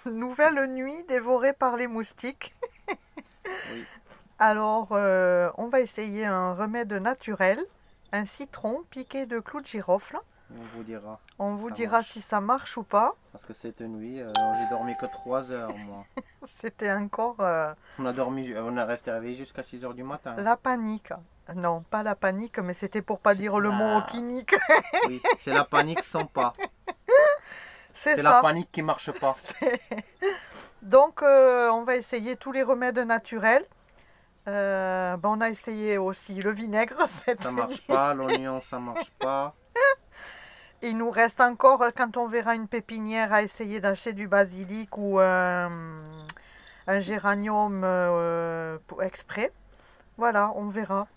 Nouvelle nuit dévorée par les moustiques. Oui. Alors, on va essayer un remède naturel, un citron piqué de clous de girofle. Et on vous dira. On si vous ça dira marche. si ça marche ou pas. Parce que cette nuit, j'ai dormi que 3 heures, moi. C'était encore On est resté réveillé jusqu'à 6 heures du matin. la panique. Non, pas la panique, mais c'était pour pas dire le mot clinique. Oui, c'est la panique sans pas. C'est la ça. panique qui marche pas. Donc, on va essayer tous les remèdes naturels. On a essayé aussi le vinaigre cette Ça nuit. marche pas, l'oignon ça marche pas. Il nous reste encore, quand on verra une pépinière, à essayer d'acheter du basilic ou un géranium exprès. Voilà, on verra.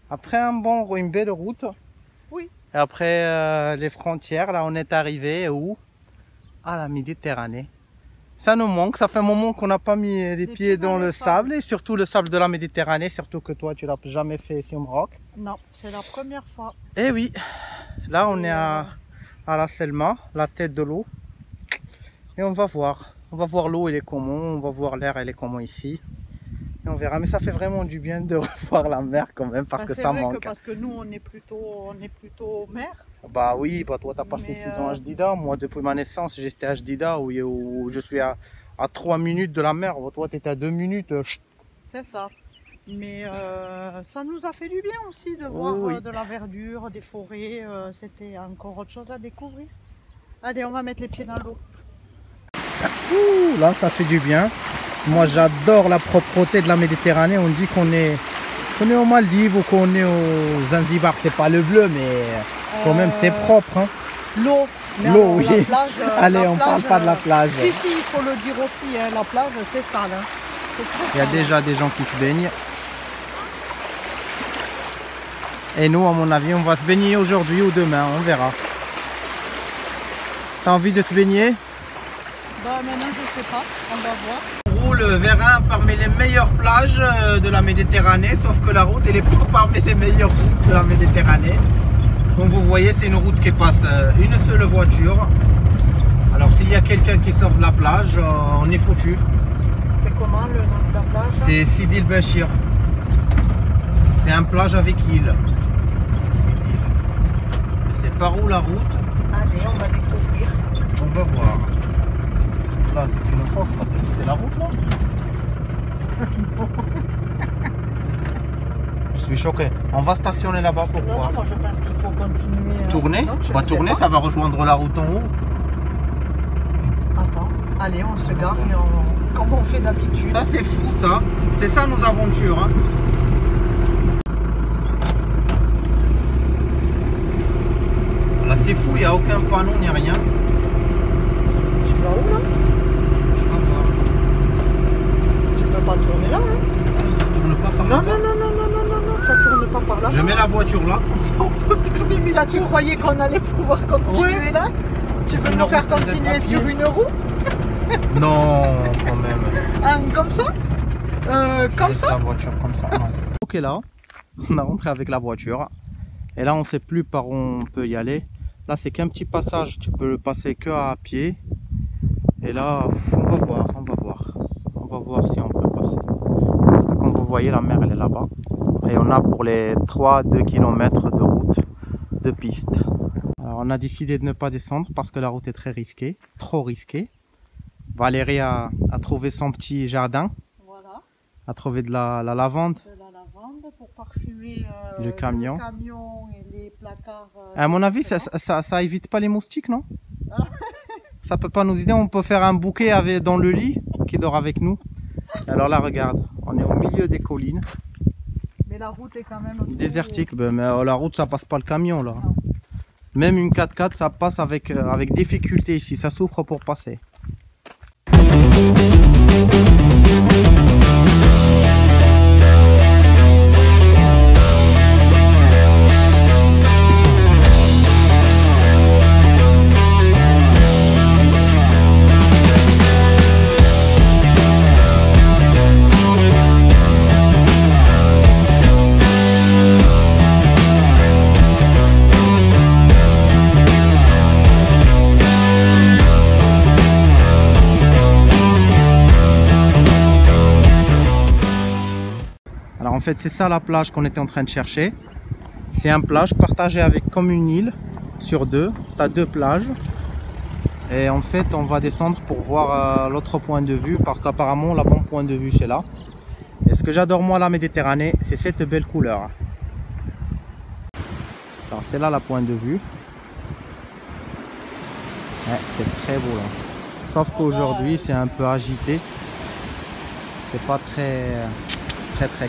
Après une belle route. Oui. Et après les frontières, là on est arrivé où? À la Méditerranée. Ça nous manque, ça fait un moment qu'on n'a pas mis les pieds dans le sable, et surtout le sable de la Méditerranée, surtout que toi tu l'as jamais fait ici au Maroc. Non, c'est la première fois. Et oui, là on est à la Selma, la tête de l'eau. Et on va voir l'eau elle est comment, on va voir l'air elle est comment ici. Et on verra, mais ça fait vraiment du bien de revoir la mer quand même, parce que ça manque. Parce que nous on est plutôt mer. Bah oui, bah toi t'as passé 6 ans à Jdida, moi depuis ma naissance j'étais à Jdida où je suis à 3 minutes de la mer, toi t'étais à 2 minutes. C'est ça. Mais ça nous a fait du bien aussi de voir de la verdure, des forêts, c'était encore autre chose à découvrir. Allez, on va mettre les pieds dans l'eau. Là ça fait du bien. Moi j'adore la propreté de la Méditerranée, on dit qu'on est aux Maldives ou qu'on est aux Zanzibar, c'est pas le bleu mais quand même c'est propre. Hein. L'eau, oui. La plage, allez, on parle pas de la plage. Si, il faut le dire aussi, hein, la plage c'est sale. Hein. Il y a déjà des gens qui se baignent. Et nous, à mon avis, on va se baigner aujourd'hui ou demain, on verra. T'as envie de se baigner? Bah maintenant je sais pas, on va voir. On roule vers parmi les meilleures plages de la Méditerranée, sauf que la route elle est pas parmi les meilleures routes de la Méditerranée. Comme vous voyez, c'est une route qui passe une seule voiture. Alors s'il y a quelqu'un qui sort de la plage, on est foutu. C'est comment le nom de la plage? C'est Sidi El Bachir. C'est un plage avec île. C'est par où la route? Allez, on va découvrir. On va voir. Là c'est une fosse, là c'est la route là. Je suis choqué. On va stationner là-bas, pourquoi? Non, moi je pense qu'il faut continuer. Tourner? Bah tourner, ça va rejoindre la route en haut. Attends, allez, on se gare et comme on fait d'habitude. Ça c'est fou ça. C'est ça nos aventures. Hein. Là c'est fou, il n'y a aucun panneau ni rien. Tu vas où là? Tu vas voir. Tu peux pas tourner là, hein? Ça tourne pas par là. Non, ça tourne pas par là. Je mets la voiture là, comme ça on peut faire des Ça, tu croyais qu'on allait pouvoir continuer là? Tu veux nous faire continuer sur une roue? Non, quand même. Comme ça? Comme ça? La voiture comme ça, non. Ok là, on a rentré avec la voiture. Et là on sait plus par où on peut y aller. Là c'est qu'un petit passage, tu peux le passer que à pied. Et là, on va voir. On va voir si on peut passer. Parce que comme vous voyez, la mer elle est là-bas. Et on a pour les 2 km de route, de piste. Alors on a décidé de ne pas descendre parce que la route est très risquée, trop risquée. Valérie a trouvé son petit jardin. Voilà. A trouvé de la lavande. De la lavande pour parfumer le camion et les placards. À mon avis, ça évite pas les moustiques, non? Ça peut pas nous aider. On peut faire un bouquet dans le lit qui dort avec nous. Alors là, regarde, on est au milieu des collines. Mais la route est quand même Désertique, ben, mais la route, ça passe pas le camion là. Non. Même une 4x4, ça passe avec difficulté ici. Ça souffre pour passer. Alors en fait c'est ça la plage qu'on était en train de chercher. C'est une plage partagée avec comme une île sur deux. Tu as deux plages. Et en fait on va descendre pour voir l'autre point de vue parce qu'apparemment le bon point de vue c'est là. Et ce que j'adore moi la Méditerranée, c'est cette belle couleur. Alors c'est là la point de vue. Ouais, c'est très beau là. Sauf qu'aujourd'hui c'est un peu agité. C'est pas très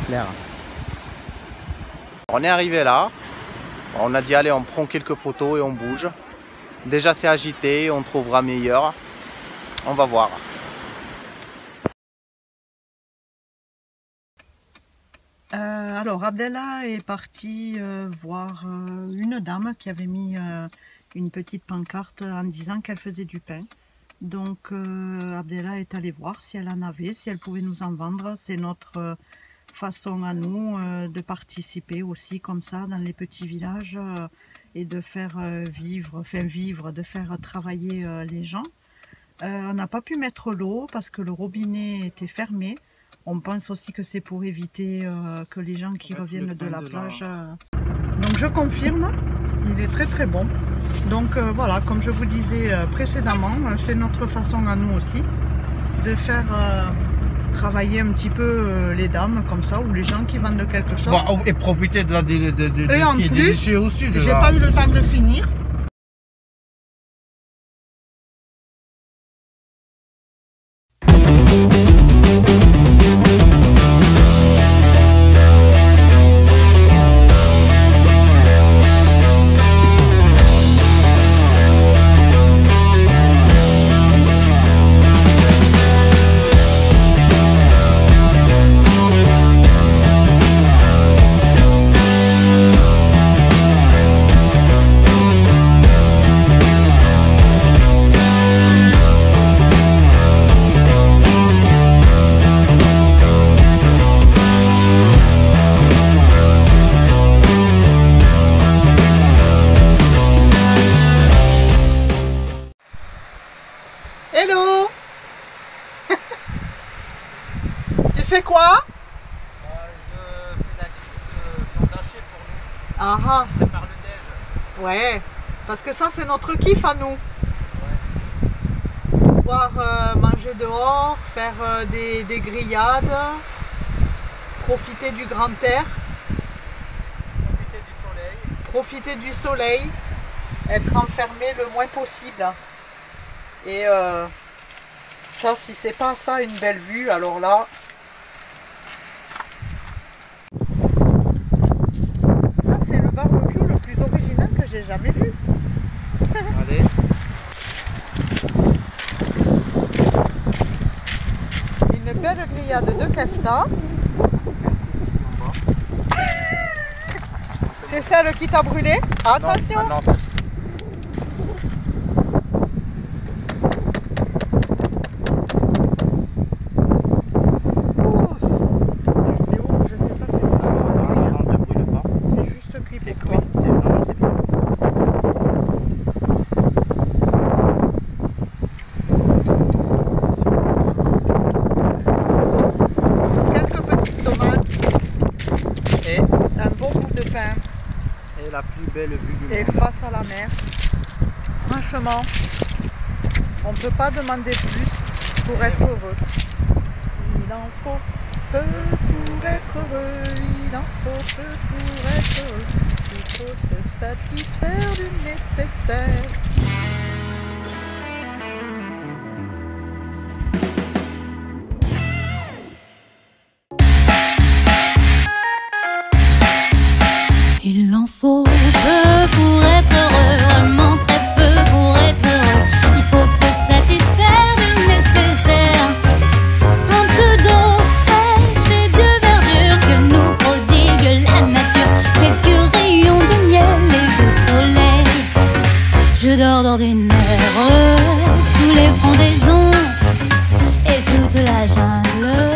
clair. On est arrivé là. On a dit allez, on prend quelques photos et on bouge. Déjà c'est agité, on trouvera meilleur. On va voir. Alors Abdellah est parti voir une dame qui avait mis une petite pancarte en disant qu'elle faisait du pain. Donc Abdellah est allé voir si elle en avait, si elle pouvait nous en vendre. C'est notre façon à nous de participer aussi comme ça dans les petits villages et de faire vivre, de faire travailler les gens. On n'a pas pu mettre l'eau parce que le robinet était fermé. On pense aussi que c'est pour éviter que les gens qui reviennent de la plage... Donc je confirme, il est très bon. Donc voilà, comme je vous disais précédemment, c'est notre façon à nous aussi de faire travailler un petit peu les dames comme ça, ou les gens qui vendent quelque chose. Bon, et profiter de et en plus, j'ai pas eu le temps de finir. Hello. Tu fais quoi? Je fais la petite viande hachée pour nous. Ah ah. Je prépare le déj. Ouais, parce que ça c'est notre kiff à nous. Ouais. Pouvoir manger dehors, faire des grillades, profiter du grand air, profiter du soleil, être enfermé le moins possible. Et ça, si c'est pas ça une belle vue, alors là... Ça c'est le barbecue le plus original que j'ai jamais vu. Allez. Une belle grillade de kefta. C'est celle qui t'a brûlé? Attention! Non, non. C'est où? Je sais pas si Non, ne brûle pas. c'est juste cuit C'est pour cuit, toi. c'est vraiment c'est cuit. Quelques petites tomates Et un bon bout de pain la plus belle vue du et monde. face à la mer. Franchement, on ne peut pas demander plus pour être heureux. Il en faut peu pour être heureux, il en faut peu pour être heureux. Il faut se satisfaire du nécessaire. Il en faut peu pour être heureux, vraiment très peu pour être heureux. Il faut se satisfaire du nécessaire. Un peu d'eau fraîche et de verdure que nous prodigue la nature. Quelques rayons de miel et de soleil. Je dors d'ordinaire sous les frondaisons et toute la jungle